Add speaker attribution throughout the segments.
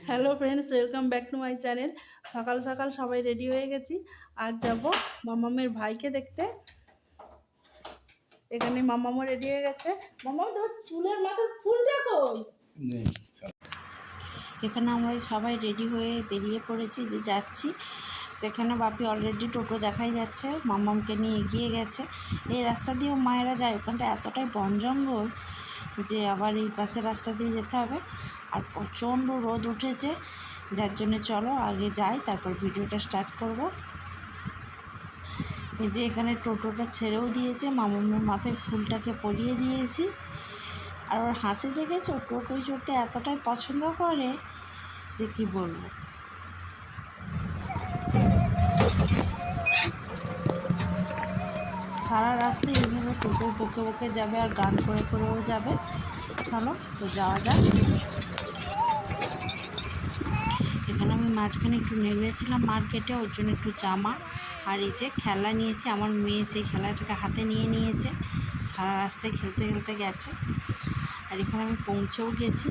Speaker 1: Hello friends, welcome back to my channel. সকাল সকাল সবাই রেডি হয়ে গেছি। আজ যাব মামামের ভাইকে দেখতে। এখানে মামামও রেডি হয়ে গেছে। মামাম, তোমার চুলের মাথার ফুলটা কই? এখানে আমরা সবাই রেডি হয়ে বেরিয়ে পড়েছি যে যাচ্ছি সেখানে। বাপি অলরেডি টোটো দেখাই যাচ্ছে, মামামকে নিয়ে এগিয়ে গেছে। এই রাস্তা দিয়েও মায়েরা যায়, ওখানটা এতটাই বন জঙ্গল যে আবার এই পাশের রাস্তা দিয়ে যেতে হবে। আর প্রচণ্ড রোদ উঠেছে, যার জন্য চলো আগে যাই, তারপর ভিডিওটা স্টার্ট করব। এই যে এখানে টোটোটা ছেড়েও দিয়েছে, মামামের মাথায় ফুলটাকে পরিয়ে দিয়েছি। আর ওর হাসি দেখেছে, ও টোটোয় চড়তে এতটাই পছন্দ করে যে কি বলবো। সারা রাস্তায় এইভাবে টোটোয় বকে বকে যাবে আর গান করে করেও যাবে। চলো তো যাওয়া যাক। এখানে আমি মাঝখানে একটু নেমেছিলাম মার্কেটে, ওর জন্য একটু জামা আর এই যে খেলা নিয়েছি। আমার মেয়ে সেই খেলাটাকে হাতে নিয়ে নিয়েছে, সারা রাস্তায় খেলতে খেলতে গেছে। আর এখানে আমি পৌঁছেও গেছি।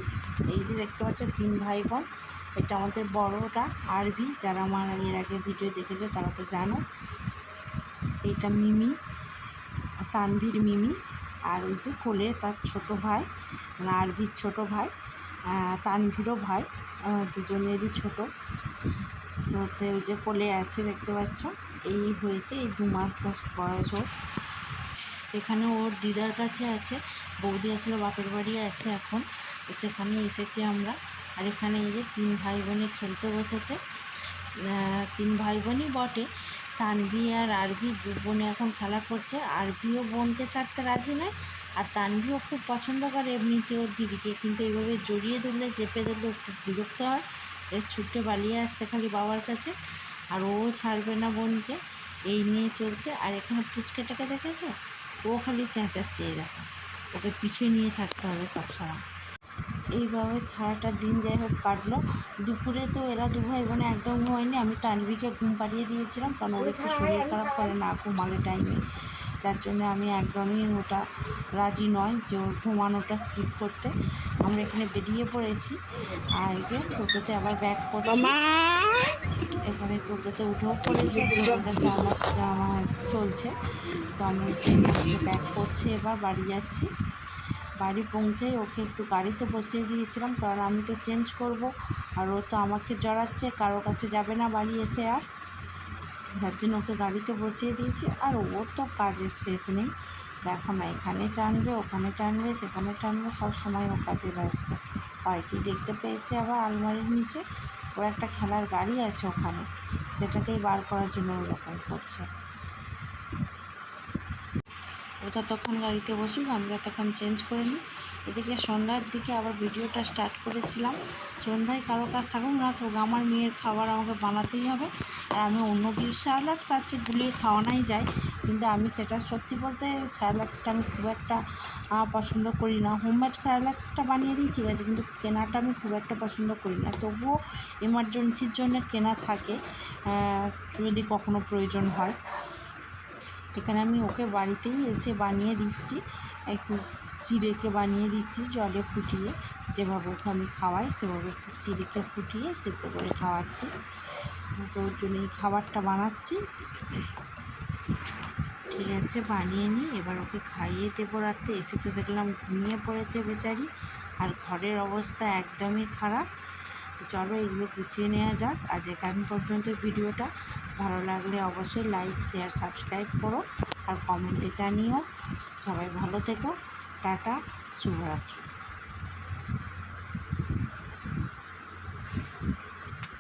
Speaker 1: এই যে দেখতে পাচ্ছ 3 ভাই বোন। এটা আমাদের বড়টা আরভি, যারা আমার এর আগে ভিডিও দেখেছো তারা তো জানো। এইটা মিমি, তানভীর মিমি। আর ওই যে কোলে তার ছোট ভাই, মানে আরভির ছোট ভাই, তানভীরও ভাই, দুজনেরই ছোট। তো হচ্ছে ওই যে কোলে আছে দেখতে পাচ্ছ। এই হয়েছে এই 2 মাস জাস্ট বয়স ওর। এখানে ওর দিদার কাছে আছে, বৌদি আসলে বাপের বাড়ি আছে এখন, তো সেখানে এসেছি আমরা। আর এখানে এই যে 3 ভাই বোনে খেলতে বসেছে। 3 ভাই বোনই বটে, তানভি আর আরভি 2 বোনে এখন খেলা করছে। আরভিও বোনকে ছাড়তে রাজি নয়, আর তানভিও খুব পছন্দ করে এমনিতে ওর দিদিকে, কিন্তু এইভাবে জড়িয়ে ধরলে চেপে ধরলেও খুব বিরক্ত হয়। এর ছুটে পালিয়ে আসছে খালি বাবার কাছে, আর ও ছাড়বে না বোনকে, এই নিয়ে চলছে। আর এখানে পুচকেটাকে দেখেছো, ও খালি চেঁচাচ্ছে, এই দেখো, ওকে পিঠে নিয়ে থাকতে হবে সবসময়। এইভাবে সারাটা দিন যাই হোক কাটলো। দুপুরে তো এরা 2 ভাই বোনে একদম ঘুমায়নি, আমি তানভিকে ঘুম পাড়িয়ে দিয়েছিলাম, কারণ ওর একটু শরীর খারাপ করে না ঘুমালে টাইমে। যার জন্য আমি একদমই ওটা রাজি নয় যে ওর ঘুমানোটা স্কিপ করতে। আমরা এখানে বেরিয়ে পড়েছি। আর যে টোটোতে আবার ব্যাক করছি, এখানে টোটোতে উঠেও পড়েছে, টোটোটা চলছে। তো আমি যে ব্যাক করছি, এবার বাড়ি যাচ্ছি। বাড়ি পৌঁছেই ওকে একটু গাড়িতে বসিয়ে দিয়েছিলাম, কারণ আমি তো চেঞ্জ করব, আর ও তো আমাকে জড়াচ্ছে, কারো কাছে যাবে না বাড়ি এসে আর, যার জন্য ওকে গাড়িতে বসিয়ে দিয়েছি। আর ওর তো কাজের শেষ নেই, দেখো না, এখানে টানবে, ওখানে টানবে, সেখানে টানবে, সব সময় ও কাজে ব্যস্ত হয়। কি দেখতে পেয়েছে আবার আলমারির নিচে ওর একটা খেলার গাড়ি আছে ওখানে, সেটাকেই বার করার জন্য ওরকম করছে। ও ততক্ষণ গাড়িতে বসুক, আমি ততক্ষণ চেঞ্জ করে নিই। এদিকে সন্ধ্যার দিকে আবার ভিডিওটা স্টার্ট করেছিলাম। সন্ধ্যায় কারো কাজ থাকুক না তো আমার মেয়ের খাবার আমাকে বানাতেই হবে। আর আমি অন্য কিছু স্যালাক্স আছে গুলিয়ে খাওয়ানোই যায়, কিন্তু আমি সেটা সত্যি বলতে স্যালাক্সটা আমি খুব একটা পছন্দ করি না। হোমমেড স্যালাক্সটা বানিয়ে দিই ঠিক আছে, কিন্তু কেনাটা আমি খুব একটা পছন্দ করি না। তবুও এমার্জেন্সির জন্য কেনা থাকে, যদি কখনো প্রয়োজন হয়। এখানে আমি ওকে বাড়িতেই এসে বানিয়ে দিচ্ছি, একটু চিড়েকে বানিয়ে দিচ্ছি জলে ফুটিয়ে, যেভাবে ওকে আমি খাওয়াই সেভাবে একটু চিড়েকে ফুটিয়ে সেদ্ধ করে খাওয়াচ্ছি। তো ওর জন্য এই খাবারটা বানাচ্ছি। ঠিক আছে, বানিয়ে নিই, এবার ওকে খাইয়ে দেবো। রাত্রে এসে তো দেখলাম ঘুমিয়ে পড়েছে বেচারি, আর ঘরের অবস্থা একদমই খারাপ। চলো এগুলো গুছিয়ে নেওয়া যাক। আজ এখান পর্যন্ত ভিডিওটা। ভালো লাগলে অবশ্যই লাইক, শেয়ার, সাবস্ক্রাইব করো, আর কমেন্টে জানিও। সবাই ভালো থেকো। টাটা, শুভরাত্রি।